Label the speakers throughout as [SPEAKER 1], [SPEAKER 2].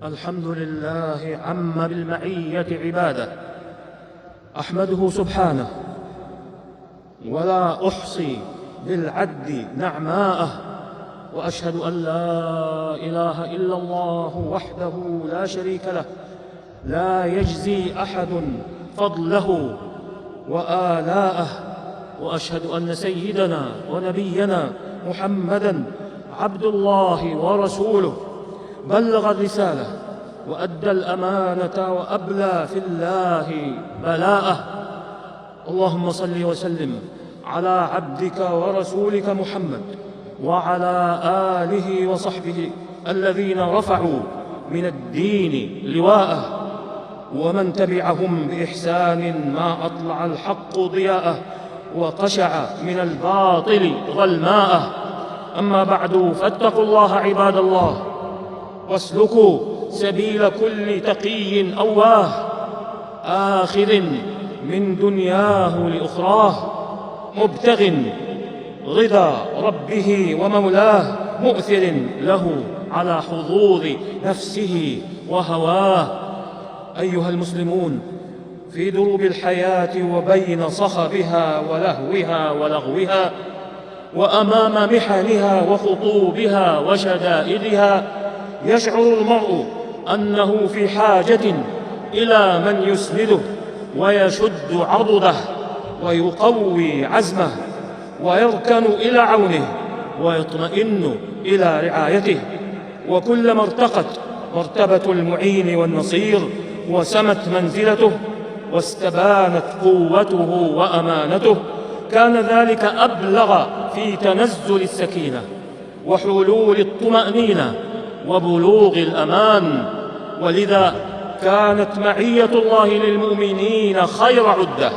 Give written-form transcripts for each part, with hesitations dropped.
[SPEAKER 1] الحمد لله عم بالمعية عباده، أحمده سبحانه ولا أحصي بالعد نعماءه، وأشهد أن لا إله إلا الله وحده لا شريك له، لا يجزي أحد فضله وآلاءه، وأشهد أن سيدنا ونبينا محمدًا عبد الله ورسوله، بلغ الرسالة وأدى الأمانة وأبلى في الله بلاءه. اللهم صل وسلم على عبدك ورسولك محمد وعلى آله وصحبه الذين رفعوا من الدين لواءه، ومن تبعهم بإحسان ما أطلع الحق ضياءه وقشع من الباطل ظلماءه. أما بعد، فاتقوا الله عباد الله، واسلكوا سبيل كل تقي أواه، آخذ من دنياه لأخراه، مبتغ رضا ربه ومولاه، مؤثر له على حظوظ نفسه وهواه. أيها المسلمون، في دروب الحياة وبين صخبها ولهوها ولغوها، وأمام محنها وخطوبها وشدائدها، يشعر المرء أنه في حاجة إلى من يسنده ويشد عضده ويقوي عزمه ويركن إلى عونه ويطمئن إلى رعايته. وكلما ارتقت مرتبة المعين والنصير وسمت منزلته واستبانت قوته وأمانته، كان ذلك أبلغ في تنزل السكينة وحلول الطمأنينة وبلوغ الأمان. ولذا كانت معية الله للمؤمنين خير عدة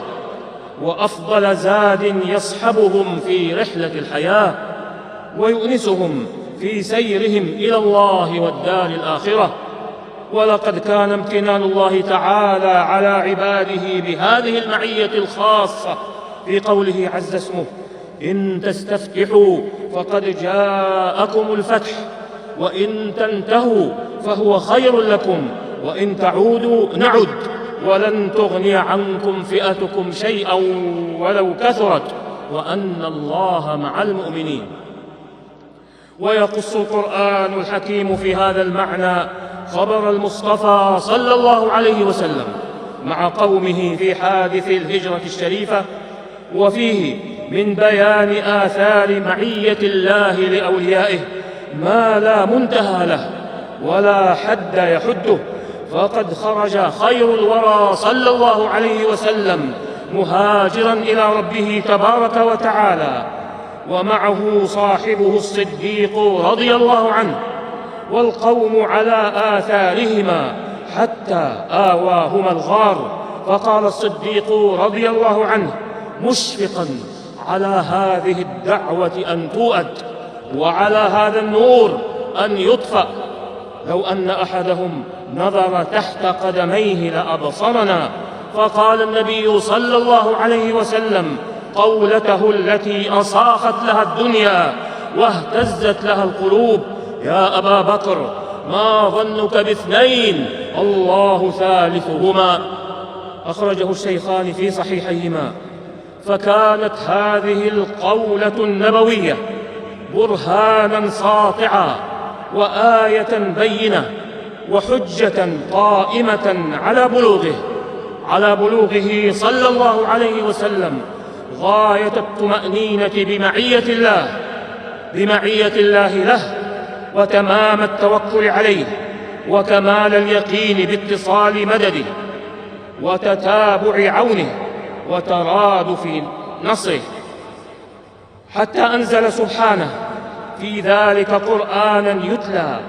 [SPEAKER 1] وأفضل زاد يصحبهم في رحلة الحياة ويؤنسهم في سيرهم إلى الله والدار الآخرة. ولقد كان امتنان الله تعالى على عباده بهذه المعية الخاصة في قوله عز اسمه: إن تستفتحوا فقد جاءكم الفتح، وإن تنتهوا فهو خير لكم، وإن تعودوا نعد، ولن تغني عنكم فئتكم شيئا ولو كثرت، وأن الله مع المؤمنين. ويقص القرآن الحكيم في هذا المعنى خبر المصطفى صلى الله عليه وسلم مع قومه في حادث الهجرة الشريفة، وفيه من بيان آثار معية الله لأوليائه ما لا منتهى له ولا حد يحده. فقد خرج خير الورى صلى الله عليه وسلم مهاجرا إلى ربه تبارك وتعالى، ومعه صاحبه الصديق رضي الله عنه، والقوم على آثارهما حتى آواهما الغار. فقال الصديق رضي الله عنه مشفقا على هذه الدعوة أن تؤد وعلى هذا النور أن يطفأ: لو أن أحدهم نظر تحت قدميه لأبصرنا. فقال النبي صلى الله عليه وسلم قولته التي أصاخت لها الدنيا واهتزت لها القلوب: يا أبا بكر، ما ظنك باثنين الله ثالثهما؟ أخرجه الشيخان في صحيحيهما. فكانت هذه القولة النبوية برهانا ساطعا وآية بينة وحجة قائمة على بلوغه صلى الله عليه وسلم غاية الطمأنينة بمعية الله له، وتمام التوكل عليه، وكمال اليقين باتصال مدده وتتابع عونه وترادف نصره، حتى أنزل سبحانه في ذلك قرآنا يتلى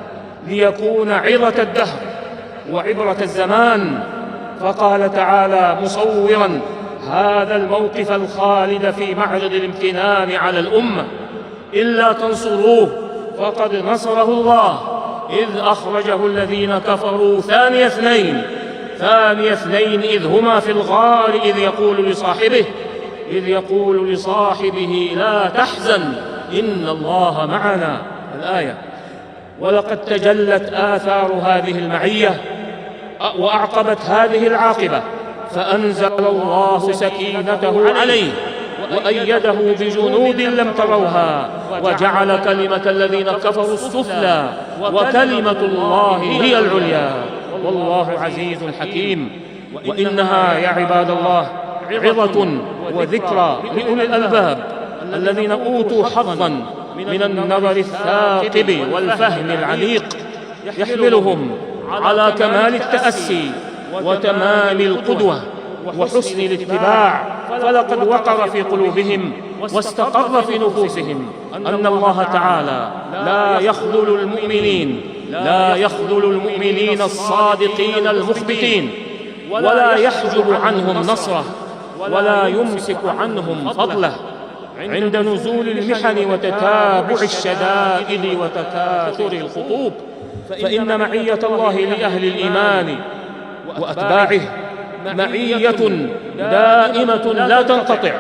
[SPEAKER 1] ليكون عظة الدهر وعبرة الزمان. فقال تعالى مصورا هذا الموقف الخالد في معرض الامتنان على الأمة: إلا تنصروه فقد نصره الله إذ أخرجه الذين كفروا ثاني اثنين إذ هما في الغار إذ يقول لصاحبه لا تحزن إن الله معنا. الآية. ولقد تجلت آثار هذه المعية وأعقبت هذه العاقبة، فأنزل الله سكينته عليه وأيده بجنود لم تروها وجعل كلمة الذين كفروا السفلى وكلمة الله هي العليا والله عزيز حكيم. وإنها يا عباد الله عظة وذكرى لأولي الألباب الذين أوتوا حظا من النظر الثاقب والفهم العميق يحملهم على كمال التأسي وتمام القدوة وحسن الاتباع، فلقد وقر في قلوبهم واستقر في نفوسهم أن الله تعالى لا يخذل المؤمنين الصادقين المخبتين، ولا يحجب عنهم نصره، ولا يمسك عنهم فضله عند نزول المحن وتتابع الشدائد وتكاثر الخطوب، فإن معية الله لأهل الإيمان وأتباعه معية دائمة لا تنقطع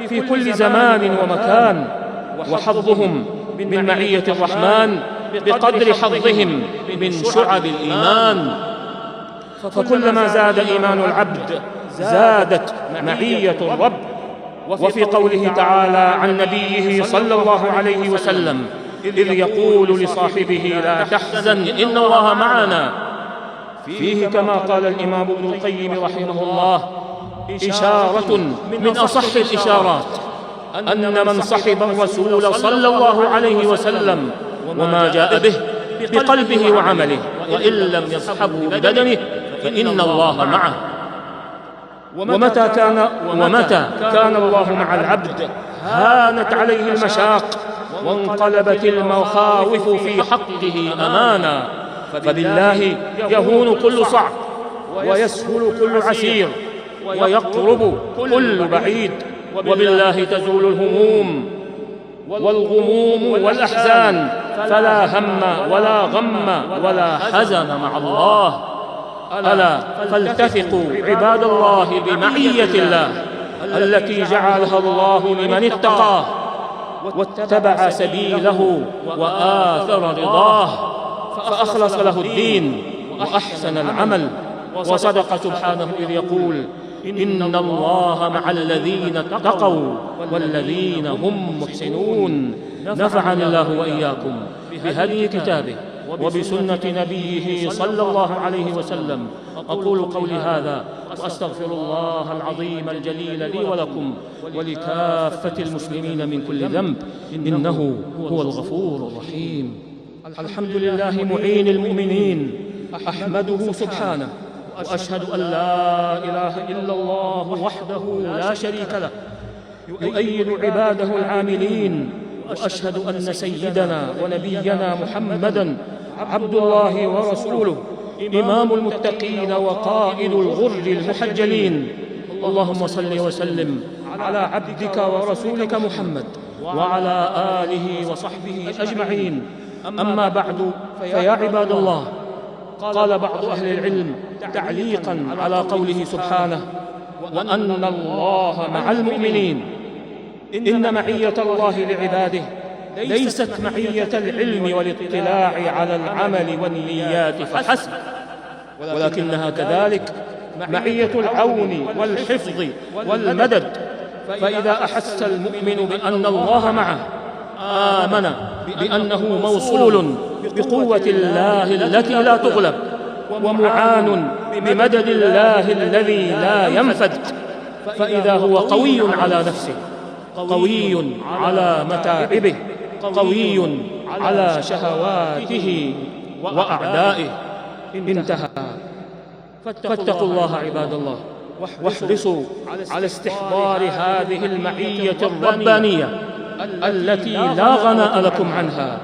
[SPEAKER 1] في كل زمان ومكان، وحظهم من معية الرحمن بقدر حظهم من شعب الإيمان، فكلما زاد إيمان العبد زادت معية الرب. وفي قوله تعالى عن نبيه صلى الله عليه وسلم إذ يقول لصاحبه لا تحزن إن الله معنا، فيه كما قال الإمام ابن القيم رحمه الله إشارة من أصح الإشارات أن من صحب الرسول صلى الله عليه وسلم وما جاء به بقلبه وعمله وإن لم يصحبه ببدنه فإن الله معه. ومتى كان الله مع العبد هانت عليه المشاق وانقلبت المخاوف في حقه أمانا، فبالله يهون كل صعب ويسهل كل عسير ويقرب كل بعيد، وبالله تزول الهموم والغموم والأحزان، فلا هم ولا غم ولا حزن مع الله. ألا فالتثقوا عباد الله بمعية الله التي جعلها الله لمن اتقاه واتبع سبيله وآثر رضاه فأخلص له الدين وأحسن العمل. وصدق سبحانه إذ يقول إن الله مع الذين اتقوا والذين هم محسنون. نفعني الله وإياكم بهدي كتابه وبسنة نبيه صلى الله عليه وسلم. أقول قولي هذا وأستغفر الله العظيم الجليل لي ولكم ولكافة المسلمين من كل ذنب، إنه هو الغفور الرحيم. الحمد لله معين المؤمنين، أحمده سبحانه وأشهد أن لا إله إلا الله وحده لا شريك له يؤيد عباده العاملين، وأشهد أن سيدنا ونبينا محمدًا عبد الله ورسوله إمام المتقين وقائد الغر المحجلين. اللهم صل وسلم على عبدك ورسولك محمد وعلى آله وصحبه أجمعين. أما بعد، فيا عباد الله، قال بعض أهل العلم تعليقا على قوله سبحانه وأن الله مع المؤمنين، إن معية الله لعباده ليست معية العلم والاطلاع على العمل والنيات فحسب، ولكنها كذلك معية العون والحفظ والمدد. فإذا أحس المؤمن بأن الله معه آمن بأنه موصول بقوة الله التي لا تغلب ومعان بمدد الله الذي لا ينفد، فإذا هو قوي على نفسه، قوي على متاعبه، قوي على شهواته وأعدائه. انتهى. فاتقوا الله عباد الله واحرصوا على استحضار هذه المعية الربانية التي لا غناء لكم عنها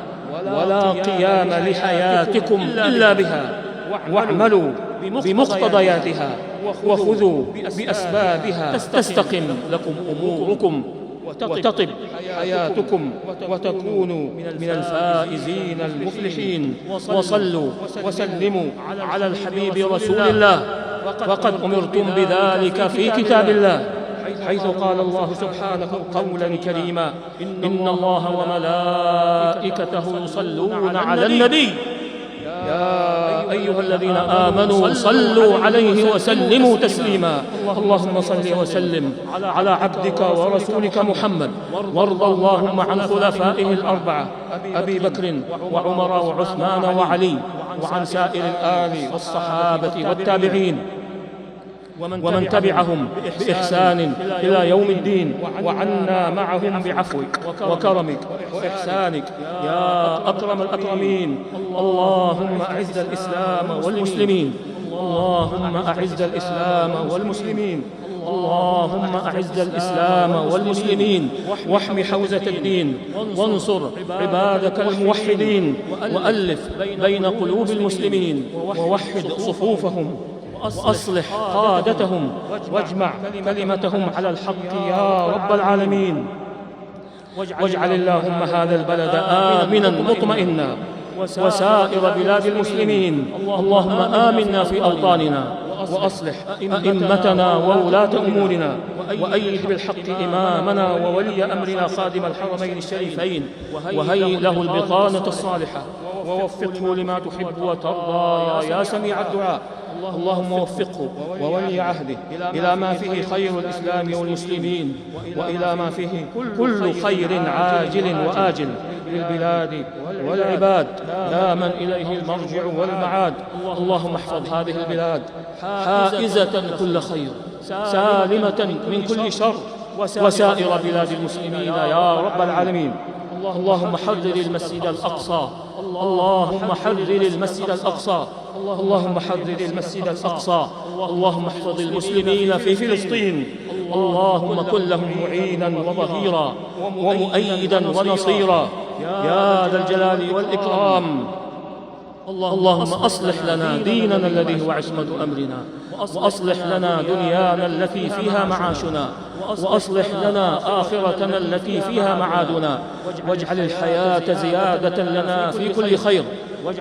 [SPEAKER 1] ولا قيام لحياتكم إلا بها، واعملوا بمقتضياتها وخذوا بأسبابها تستقم لكم أموركم وتطب حياتكم وتكونوا من الفائزين المفلحين. وصلوا وسلموا على الحبيب رسول الله، وقد أمرتم بذلك في كتاب الله حيث قال الله سبحانه قولا كريما: إن الله وملائكته يصلون على النبي يا أيها الذين آمنوا صلوا عليه وسلموا تسليما. اللهم صل وسلم على عبدك ورسولك محمد، وارض اللهم عن خلفائه الأربعة أبي بكر وعمر وعثمان وعلي، وعن سائر الآل والصحابة والتابعين ومن تبعهم بإحسان إلى يوم الدين، وعنا معهم بعفوك وكرمك وإحسانك يا أكرم الأكرمين. اللهم أعز الإسلام والمسلمين، اللهم أعز الإسلام والمسلمين، اللهم أعز الإسلام والمسلمين، واحم حوزة الدين، وانصر عبادك الموحدين، وألف بين قلوب المسلمين، ووحد صفوفهم، وأصلح قادتهم، واجمع كلمتهم على الحق يا رب العالمين. واجعل اللهم هذا البلد آمنا مطمئنا، وسائر بلاد المسلمين. اللهم آمنا في أوطاننا، وأصلح أئمتنا وولاة أمورنا، وأيد بالحق إمامنا وولي أمرنا خادم الحرمين الشريفين، وهيئ له البطانة الصالحة، ووفقه لما تحب وترضى يا سميع الدعاء. اللهم وفقه وولي عهده إلى ما فيه خير الإسلام والمسلمين، وإلى ما فيه كل خير عاجل وآجل للبلاد والعباد يا من إليه المرجع والمعاد. اللهم احفظ هذه البلاد حائزة كل خير، سالمة من كل شر، وسائر بلاد المسلمين يا رب العالمين. اللهم حرر المسجد الأقصى، اللهم حرر المسجد الأقصى، اللهم حرر المسجد الأقصى. اللهم احفظ المسلمين في فلسطين، اللهم كن لهم معينا وظهيرا ومؤيدا ونصيرا يا ذا الجلال والإكرام. اللهم أصلح لنا ديننا الذي هو عصمة أمرنا، وأصلح لنا دنيانا التي فيها معاشنا، وأصلح لنا آخرتنا التي فيها معادنا، واجعل الحياة زيادة لنا في كل خير،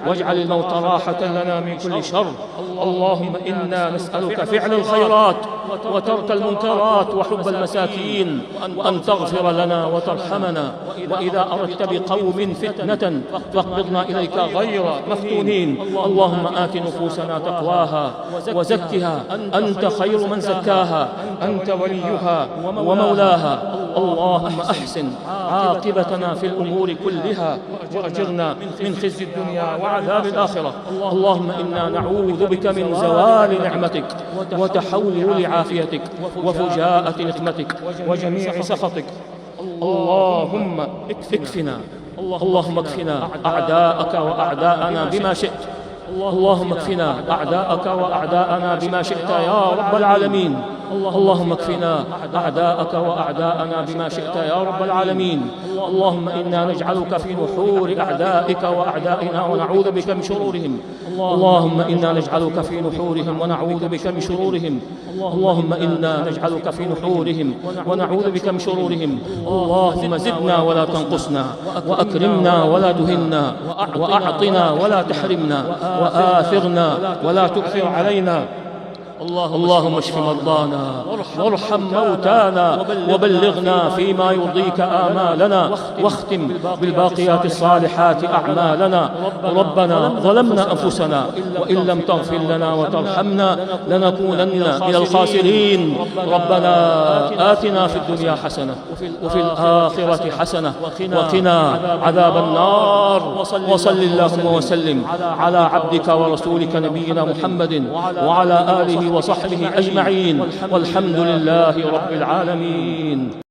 [SPEAKER 1] واجعل الموت راحة لنا من كل شر. اللهم إنا نسألك فعل الخيرات وترك المنكرات وحب المساكين، وأن تغفر لنا وترحمنا، وإذا أردت بقوم فتنة فاقبضنا إليك غير مفتونين. اللهم آت نفوسنا تقواها وزكها، أنت خير من زكاها، أنت وليها ومولاها. اللهم أحسن عاقبتنا في الأمور كلها، وأجرنا من خزي الدنيا وعذاب الآخرة. اللهم إنا نعوذ بك من زوال نعمتك، وتحول عافيتك، وفجاءة نقمتك، وجميع سخطك. اللهم اكفنا، اللهم اكفنا أعداءك وأعداءنا بما شئت. اللهم اكفنا أعداءك وأعداءنا بما شئت يا رب العالمين. اللهم اكفنا أعداءك وأعداءنا بما شئت يا رب العالمين. اللهم إنا نجعلك في نحور أعدائك وأعدائنا ونعوذ بك من شرورهم. اللهم إنا نجعلك في نحورهم ونعوذ بك من شرورهم. اللهم إنا نجعلك في نحورهم ونعوذ بك من شرورهم. اللهم زدنا ولا تنقصنا، وأكرمنا ولا تهنا، وأعطنا ولا تحرمنا، وآثرنا ولا تؤثر علينا. اللهم اشف مرضانا، وارحم موتانا، وبلغنا فيما يرضيك آمالنا، واختم بالباقيات الصالحات أعمالنا. ربنا ظلمنا أنفسنا، وإن لم تغفر لنا وترحمنا لنكونن من الخاسرين. ربنا آتنا في الدنيا حسنة، وفي الآخرة حسنة، وقنا عذاب النار. وصل اللهم وسلم على عبدك ورسولك نبينا محمد وعلى آله وصحبه أجمعين، والحمد لله رب العالمين.